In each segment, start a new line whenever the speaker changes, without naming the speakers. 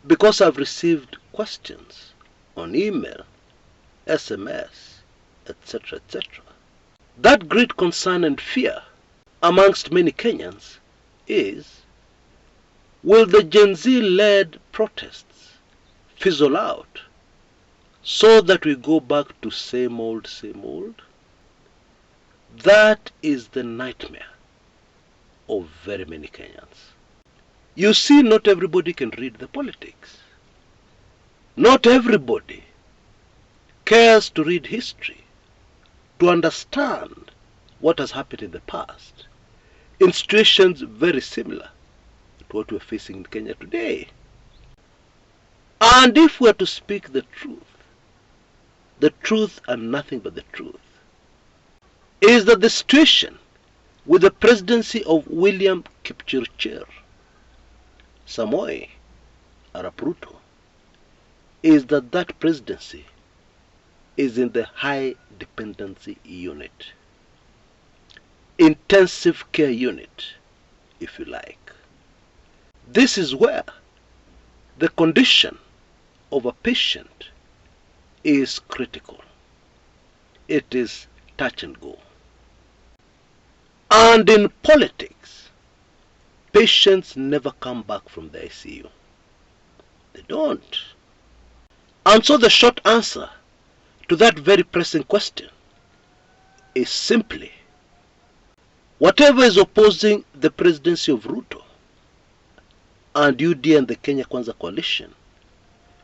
because I've received questions on email, SMS, etc., etc. That great concern and fear amongst many Kenyans is, will the Gen Z-led protests fizzle out so that we go back to same old, same old? That is the nightmare of very many Kenyans. You see, not everybody can read the politics. Not everybody cares to read history, to understand what has happened in the past, in situations very similar to what we're facing in Kenya today. And if we're to speak the truth and nothing but the truth, is that the situation with the presidency of William Kipchirchir Samoei Arap Ruto is that presidency is in the high dependency unit, intensive care unit, if you like. This is where the condition of a patient is critical. It is touch and go. And in politics, patients never come back from the ICU. They don't. And so the short answer to that very pressing question is simply, whatever is opposing the presidency of Ruto and UD and the Kenya Kwanza coalition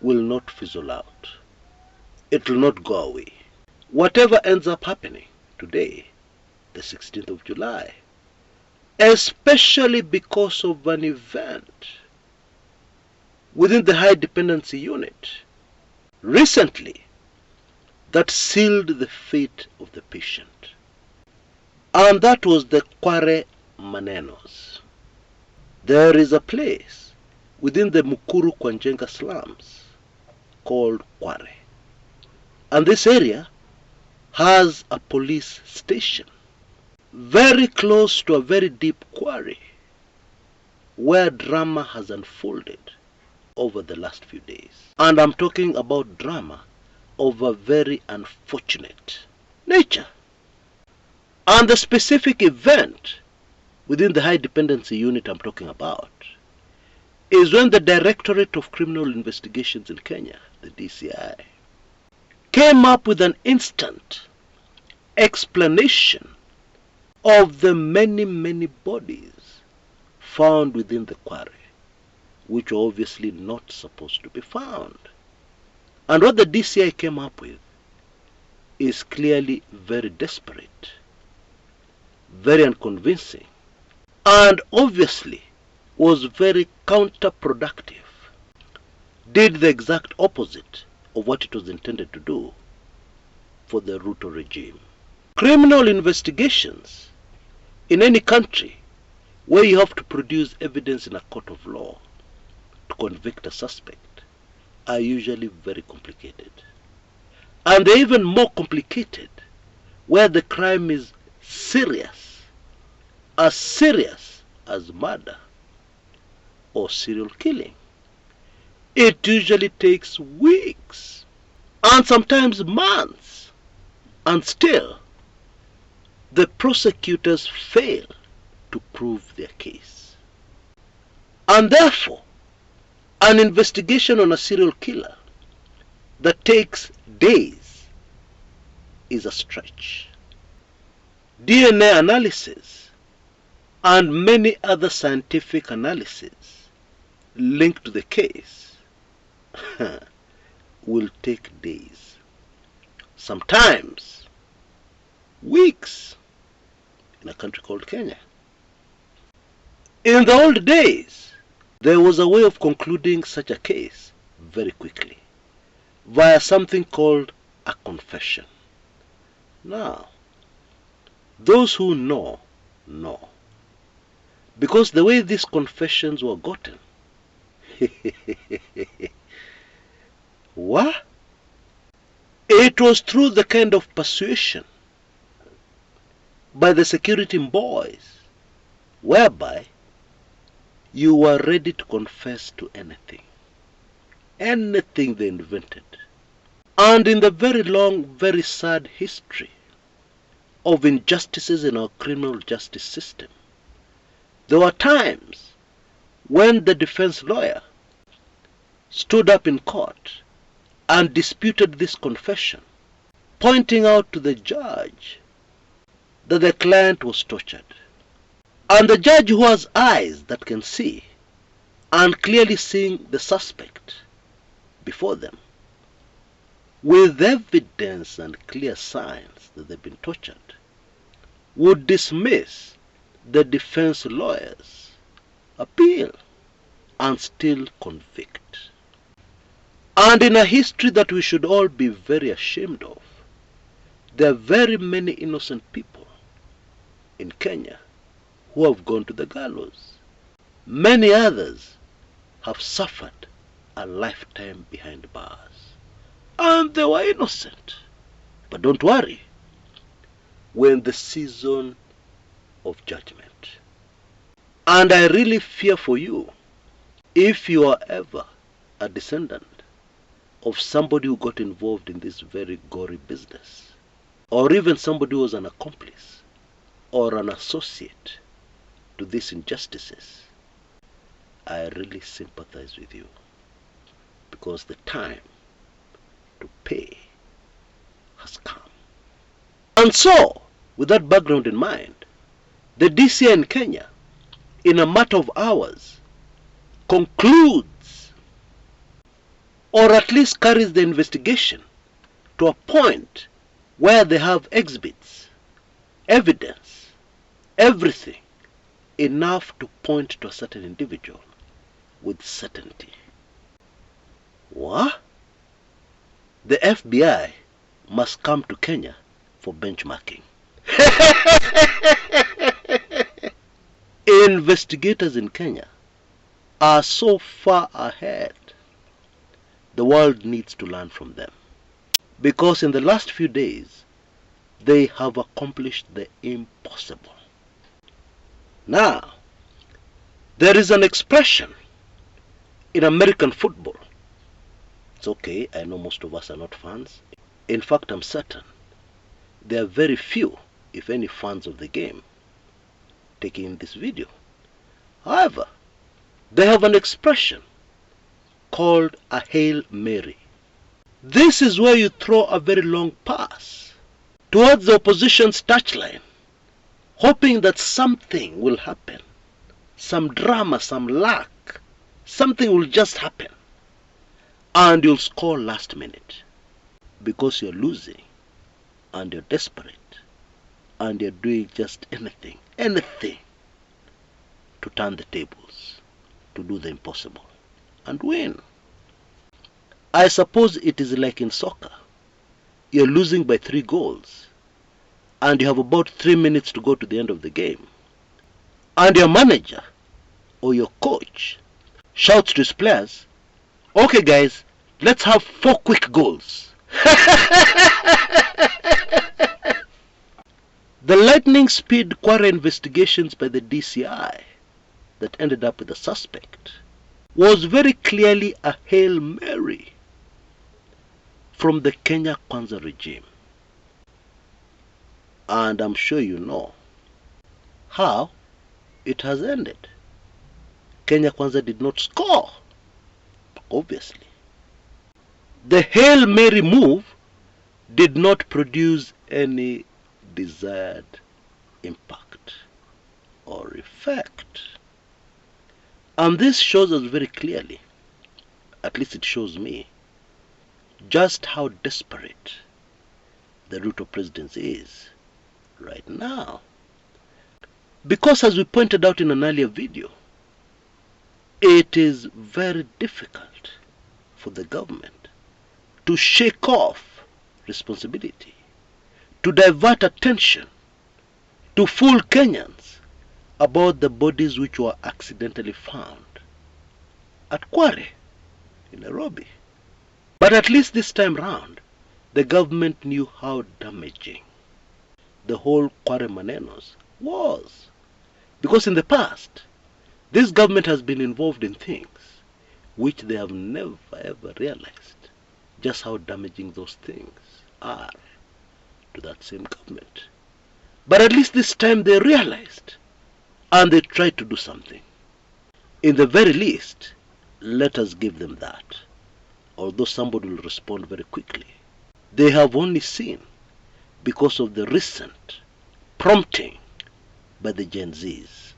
will not fizzle out. It will not go away. Whatever ends up happening today, the 16th of July, especially because of an event within the high dependency unit recently that sealed the fate of the patient. And that was the Kware Manenos. There is a place within the Mukuru Kwanjenga slums called Kware. And this area has a police station very close to a very deep quarry where drama has unfolded over the last few days. And I'm talking about drama of a very unfortunate nature. And the specific event within the high dependency unit I'm talking about is when the Directorate of Criminal Investigations in Kenya, the DCI, came up with an instant explanation of the many, many bodies found within the quarry, which were obviously not supposed to be found. And what the DCI came up with is clearly very desperate, very unconvincing, and obviously was very counterproductive. Did the exact opposite of what it was intended to do for the Ruto regime. Criminal investigations in any country where you have to produce evidence in a court of law to convict a suspect are usually very complicated. And they're even more complicated where the crime is serious as murder or serial killing. It usually takes weeks and sometimes months, and still the prosecutors fail to prove their case. And therefore, an investigation on a serial killer that takes days is a stretch. DNA analysis and many other scientific analyses linked to the case will take days, sometimes weeks, in a country called Kenya. In the old days, there was a way of concluding such a case very quickly via something called a confession. Now, those who know, know. Because the way these confessions were gotten, what? It was through the kind of persuasion by the security boys whereby you were ready to confess to anything. anything they invented. And in the very long, very sad history of injustices in our criminal justice system, there were times when the defense lawyer stood up in court and disputed this confession, pointing out to the judge that the client was tortured. And the judge, who has eyes that can see and clearly seeing the suspect before them, with evidence and clear signs that they've been tortured, would dismiss the defense lawyer's appeal and still convict. And in a history that we should all be very ashamed of, there are very many innocent people in Kenya who have gone to the gallows. Many others have suffered a lifetime behind bars. And they were innocent. But don't worry, we're in the season of judgment. And I really fear for you, if you are ever a descendant of somebody who got involved in this very gory business, or even somebody who was an accomplice or an associate to these injustices, I really sympathize with you, because the time to pay has come. And so, with that background in mind, the DCI in Kenya, in a matter of hours, concludes, or at least carries the investigation to a point where they have exhibits, evidence, everything enough to point to a certain individual with certainty. What? The FBI must come to Kenya for benchmarking. Investigators in Kenya are so far ahead. The world needs to learn from them, because in the last few days they have accomplished the impossible. Now, there is an expression in American football. It's okay, I know most of us are not fans. In fact, I'm certain there are very few, if any, fans of the game taking this video. However, they have an expression called a Hail Mary. This is where you throw a very long pass towards the opposition's touchline, hoping that something will happen, some drama, some luck, something will just happen, and you'll score last minute, because you're losing and you're desperate and you're doing just anything to turn the tables, to do the impossible and win. I suppose it is like in soccer. You're losing by 3 goals and you have about 3 minutes to go to the end of the game, and your manager or your coach shouts to his players, "Okay guys, let's have 4 quick goals." The lightning speed Kware investigations by the DCI that ended up with the suspect was very clearly a Hail Mary from the Kenya Kwanza regime. And I'm sure you know how it has ended. Kenya Kwanza did not score, obviously. The Hail Mary move did not produce any desired impact or effect. And this shows us very clearly, at least it shows me, just how desperate the Ruto presidency is right now. Because, as we pointed out in an earlier video, it is very difficult for the government to shake off responsibility, to divert attention, to fool Kenyans about the bodies which were accidentally found at Kware in Nairobi. But at least this time round, the government knew how damaging the whole Kware Manenos was. Because in the past, this government has been involved in things which they have never ever realized just how damaging those things are to that same government. But at least this time they realized and they tried to do something. In the very least, let us give them that. Although somebody will respond very quickly. They have only seen because of the recent prompting by the Gen Zs,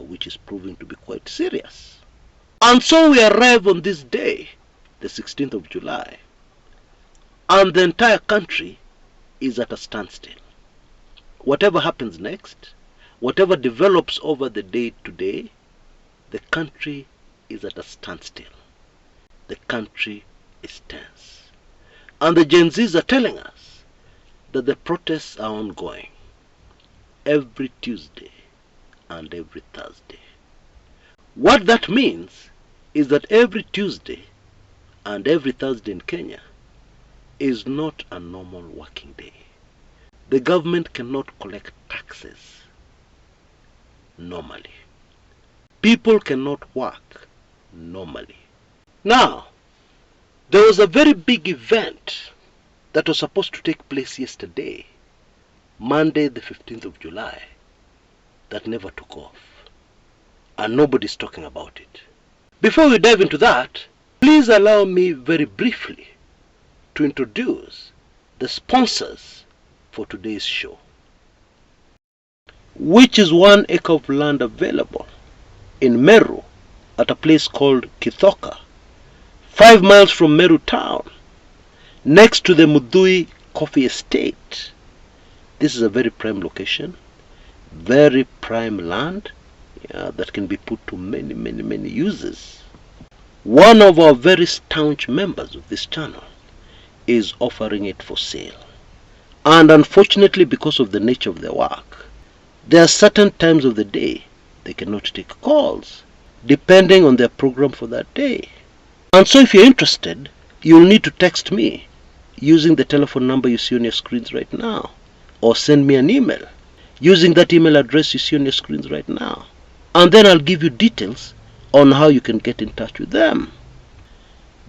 which is proving to be quite serious. And so we arrive on this day, the 16th of July, and the entire country is at a standstill. Whatever happens next, whatever develops over the day today, the country is at a standstill. The country is tense. And the Gen Zs are telling us that the protests are ongoing every Tuesday and every Thursday. What that means is that every Tuesday and every Thursday in Kenya is not a normal working day. The government cannot collect taxes normally. People cannot work normally. Now, there was a very big event that was supposed to take place yesterday, Monday the 15th of July, that never took off. And nobody's talking about it. Before we dive into that, please allow me very briefly to introduce the sponsors for today's show, which is 1 acre of land available in Meru at a place called Kithoka, 5 miles from Meru town, next to the Mudhui Coffee Estate. This is a very prime location, very prime land that can be put to many uses. One of our very staunch members of this channel is offering it for sale. And unfortunately, because of the nature of their work, there are certain times of the day they cannot take calls, depending on their program for that day. And so if you're interested, you'll need to text me using the telephone number you see on your screens right now, or send me an email using that email address you see on your screens right now. And then I'll give you details on how you can get in touch with them.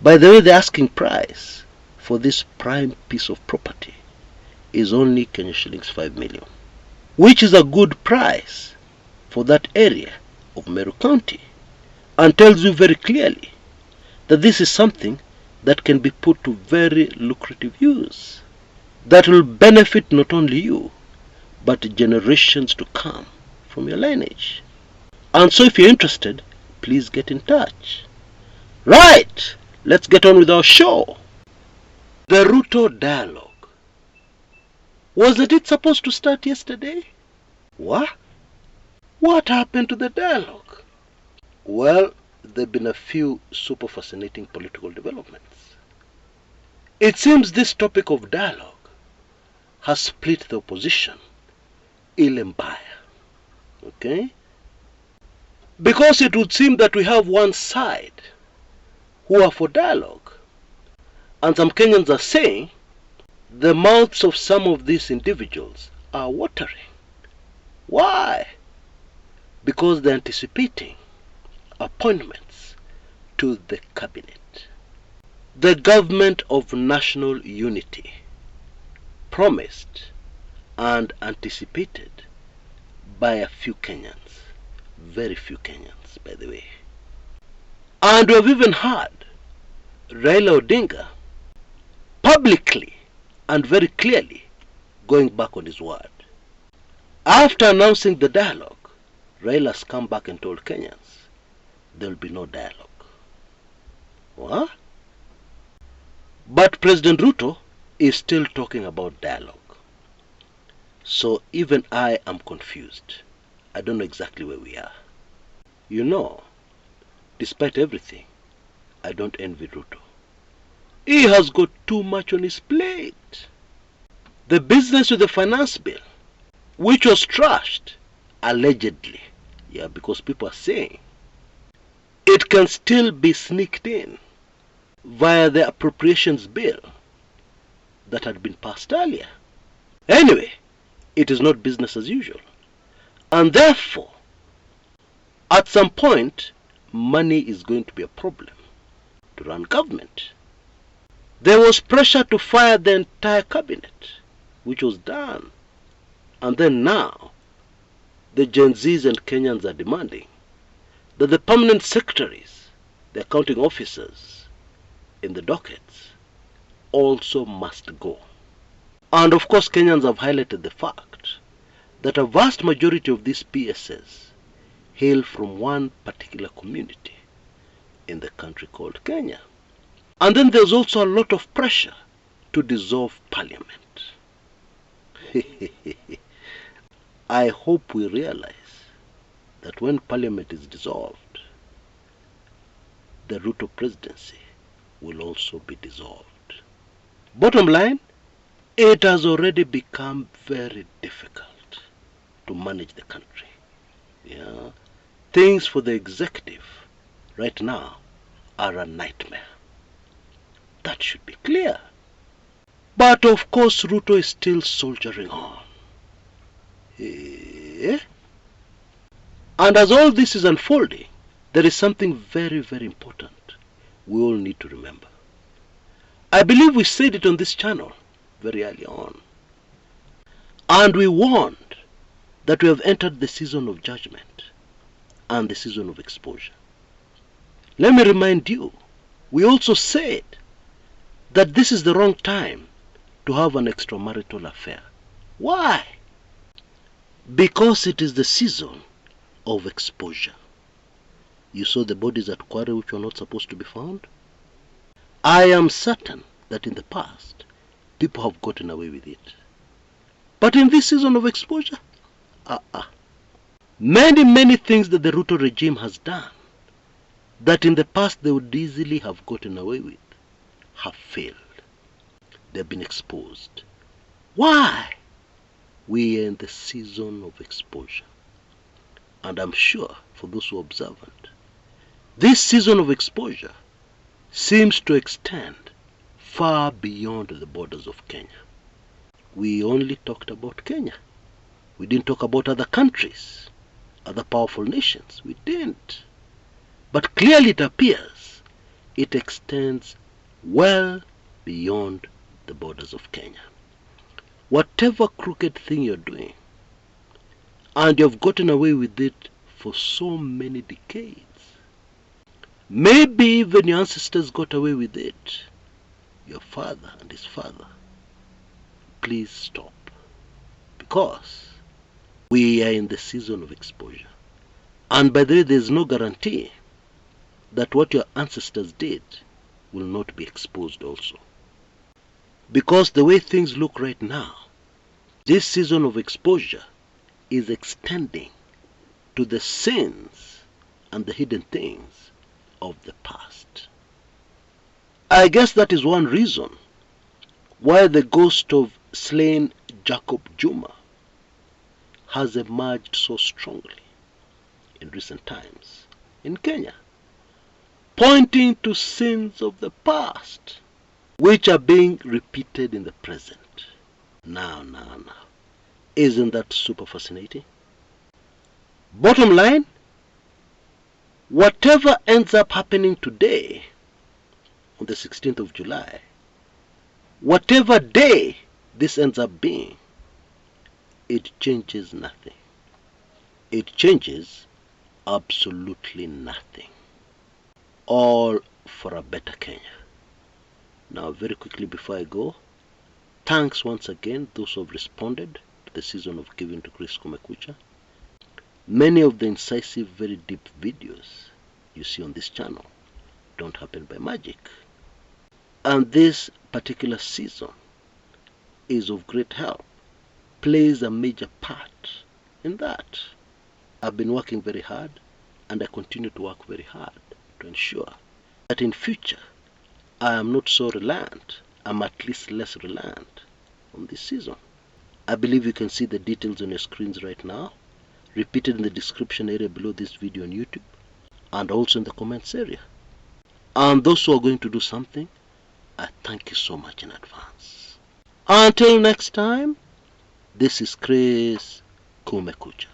By the way, the asking price for this prime piece of property is only Kenya shillings 5 million, which is a good price for that area of Meru County, and tells you very clearly that this is something that can be put to very lucrative use, that will benefit not only you, but generations to come from your lineage. And so if you're interested, please get in touch. Right, let's get on with our show. The Ruto dialogue. Wasn't it supposed to start yesterday? What? What happened to the dialogue? Well, there have been a few super fascinating political developments. It seems this topic of dialogue has split the opposition ile mbaya. Okay? Because it would seem that we have one side who are for dialogue, and some Kenyans are saying the mouths of some of these individuals are watering. Why? Because they're anticipating appointments to the cabinet. The government of national unity, promised and anticipated by a few Kenyans, very few Kenyans by the way. And we have even heard Raila Odinga publicly and very clearly going back on his word. After announcing the dialogue, Raila has come back and told Kenyans there will be no dialogue. What? But President Ruto is still talking about dialogue. So even I am confused. I don't know exactly where we are. You know, despite everything, I don't envy Ruto. He has got too much on his plate. The business with the finance bill, which was trashed, allegedly, because people are saying it can still be sneaked in via the appropriations bill that had been passed earlier. Anyway, it is not business as usual. And therefore, at some point, money is going to be a problem. to run government. There was pressure to fire the entire cabinet, which was done. And then now, the Gen Zs and Kenyans are demanding that the permanent secretaries, the accounting officers in the dockets, also must go. And of course, Kenyans have highlighted the fact that a vast majority of these PSs hail from one particular community in the country called Kenya. And then there's also a lot of pressure to dissolve parliament. I hope we realize that when parliament is dissolved, the Ruto presidency will also be dissolved. Bottom line, it has already become very difficult to manage the country. Yeah. Things for the executive right now are a nightmare. That should be clear. But of course, Ruto is still soldiering on. And as all this is unfolding, there is something very, very important we all need to remember. I believe we said it on this channel very early on. And we warned that we have entered the season of judgment and the season of exposure. Let me remind you, we also said that this is the wrong time to have an extramarital affair. Why? Because it is the season of exposure. You saw the bodies at Kware which were not supposed to be found? I am certain that in the past, people have gotten away with it. But in this season of exposure, many things that the Ruto regime has done that in the past they would easily have gotten away with have failed. They've been exposed. Why? We are in the season of exposure. And I'm sure, for those who are observant, this season of exposure seems to extend far beyond the borders of Kenya. We only talked about Kenya. We didn't talk about other countries, other powerful nations. We didn't. But clearly it appears it extends well beyond the borders of Kenya. Whatever crooked thing you're doing, and you've gotten away with it for so many decades, maybe even your ancestors got away with it, your father and his father, please stop. Because we are in the season of exposure. And by the way, there's no guarantee that what your ancestors did will not be exposed also. Because the way things look right now, this season of exposure is extending to the sins and the hidden things of the past. I guess that is one reason why the ghost of slain Jacob Juma has emerged so strongly in recent times in Kenya, pointing to sins of the past which are being repeated in the present. Now. Isn't that super fascinating? Bottom line, whatever ends up happening today, on the 16th of July, whatever day this ends up being, it changes nothing. It changes absolutely nothing. All for a better Kenya. Now, very quickly before I go, thanks once again those who have responded to the season of giving to Chris Kumekucha. Many of the incisive, very deep videos you see on this channel don't happen by magic. And this particular season is of great help, plays a major part in that. I've been working very hard, and I continue to work very hard to ensure that in future I am not so reliant, I'm at least less reliant on this season. I believe you can see the details on your screens right now, repeated in the description area below this video on YouTube, and also in the comments area. And those who are going to do something, I thank you so much in advance. Until next time, this is Chris Kumekucha.